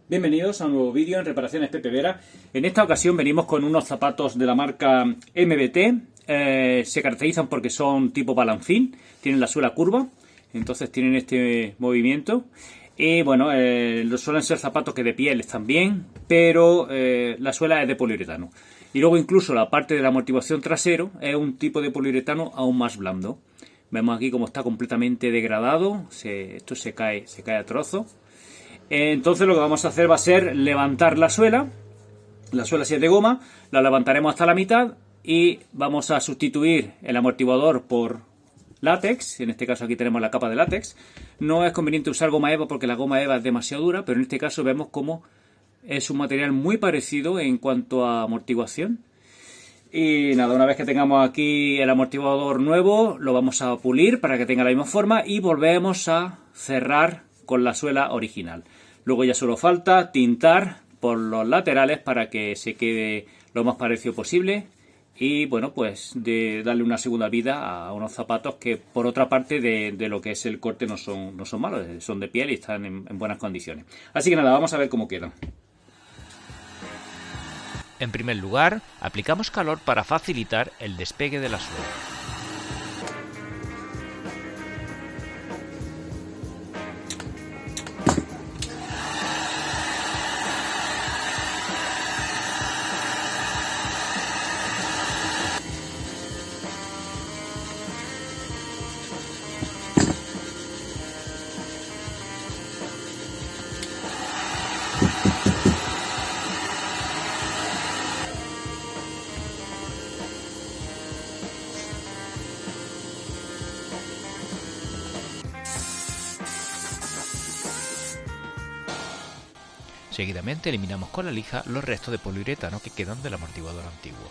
Bienvenidos a un nuevo vídeo en Reparaciones Pepe Vera. En esta ocasión venimos con unos zapatos de la marca MBT. Se caracterizan porque son tipo balancín, tienen la suela curva, entonces tienen este movimiento. Y bueno, suelen ser zapatos que de piel están bien, pero la suela es de poliuretano. Y luego incluso la parte del amortiguación trasero es un tipo de poliuretano aún más blando. Vemos aquí cómo está completamente degradado, esto se cae a trozos. Entonces lo que vamos a hacer va a ser levantar la suela. La suela si es de goma, la levantaremos hasta la mitad y vamos a sustituir el amortiguador por látex. En este caso aquí tenemos la capa de látex. No es conveniente usar goma eva porque la goma eva es demasiado dura, pero en este caso vemos cómo es un material muy parecido en cuanto a amortiguación. Y nada, una vez que tengamos aquí el amortiguador nuevo, lo vamos a pulir para que tenga la misma forma y volvemos a cerrar con la suela original. Luego ya solo falta tintar por los laterales para que se quede lo más parecido posible y bueno, pues de darle una segunda vida a unos zapatos que por otra parte de lo que es el corte no son malos, son de piel y están en buenas condiciones. Así que nada, vamos a ver cómo quedan. En primer lugar, aplicamos calor para facilitar el despegue de la suela. Seguidamente eliminamos con la lija los restos de poliuretano que quedan del amortiguador antiguo.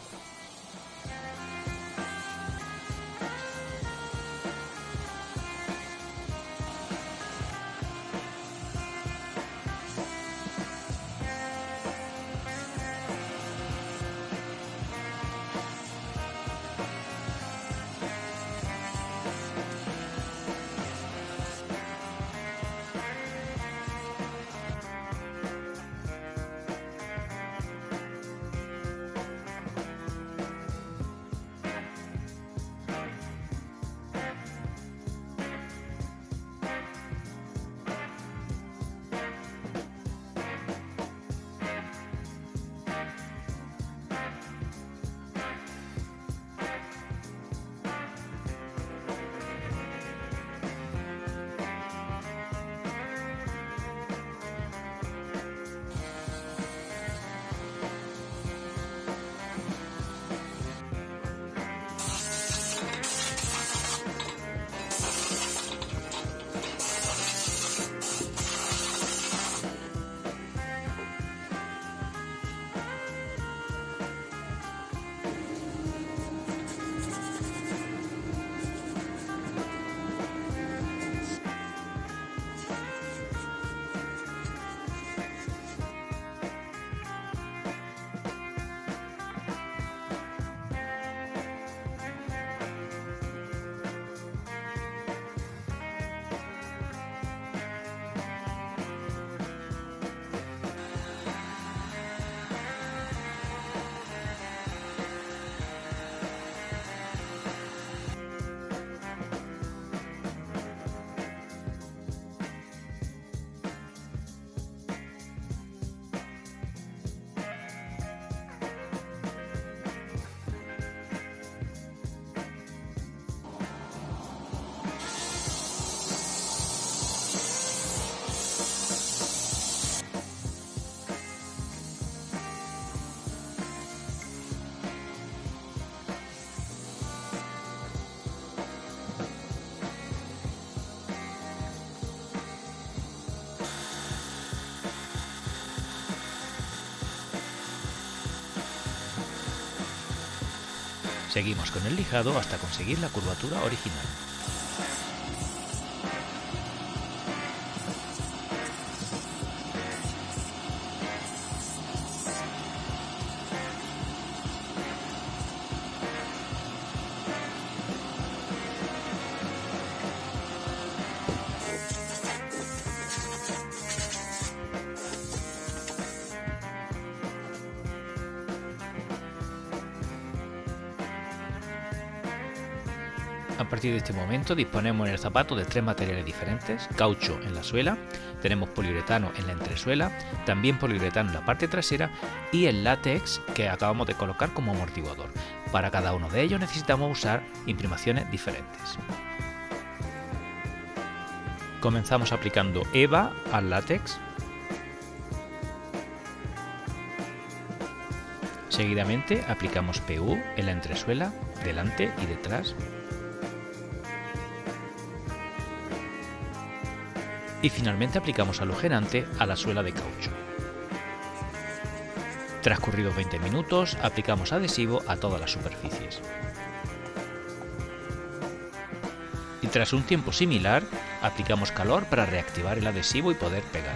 Seguimos con el lijado hasta conseguir la curvatura original. A partir de este momento disponemos en el zapato de 3 materiales diferentes: caucho en la suela, tenemos poliuretano en la entresuela, también poliuretano en la parte trasera y el látex que acabamos de colocar como amortiguador. Para cada uno de ellos necesitamos usar imprimaciones diferentes. Comenzamos aplicando EVA al látex. Seguidamente aplicamos PU en la entresuela, delante y detrás. Y finalmente aplicamos halogenante a la suela de caucho. Transcurridos 20 minutos, aplicamos adhesivo a todas las superficies. Y tras un tiempo similar, aplicamos calor para reactivar el adhesivo y poder pegar.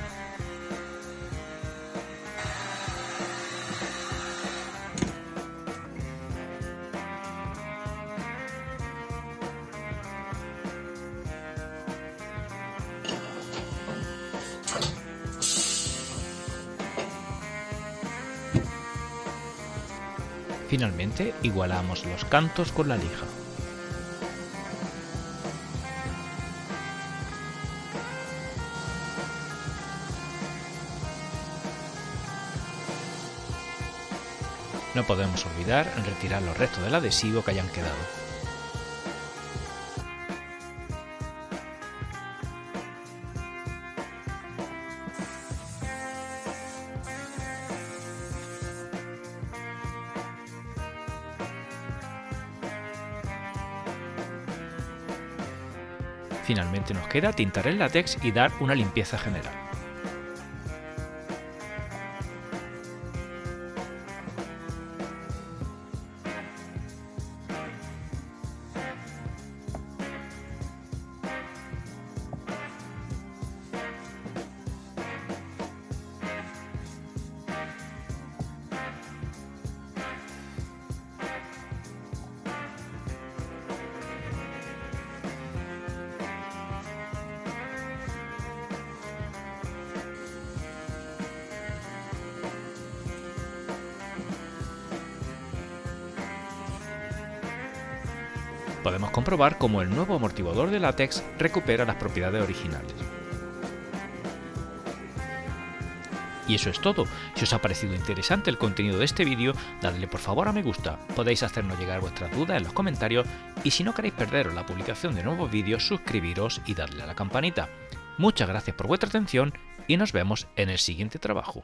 Finalmente, igualamos los cantos con la lija. No podemos olvidar en retirar los restos del adhesivo que hayan quedado. Finalmente nos queda tintar el látex y dar una limpieza general. Podemos comprobar cómo el nuevo amortiguador de látex recupera las propiedades originales. Y eso es todo. Si os ha parecido interesante el contenido de este vídeo, dadle por favor a me gusta. Podéis hacernos llegar vuestras dudas en los comentarios y si no queréis perderos la publicación de nuevos vídeos, suscribiros y darle a la campanita. Muchas gracias por vuestra atención y nos vemos en el siguiente trabajo.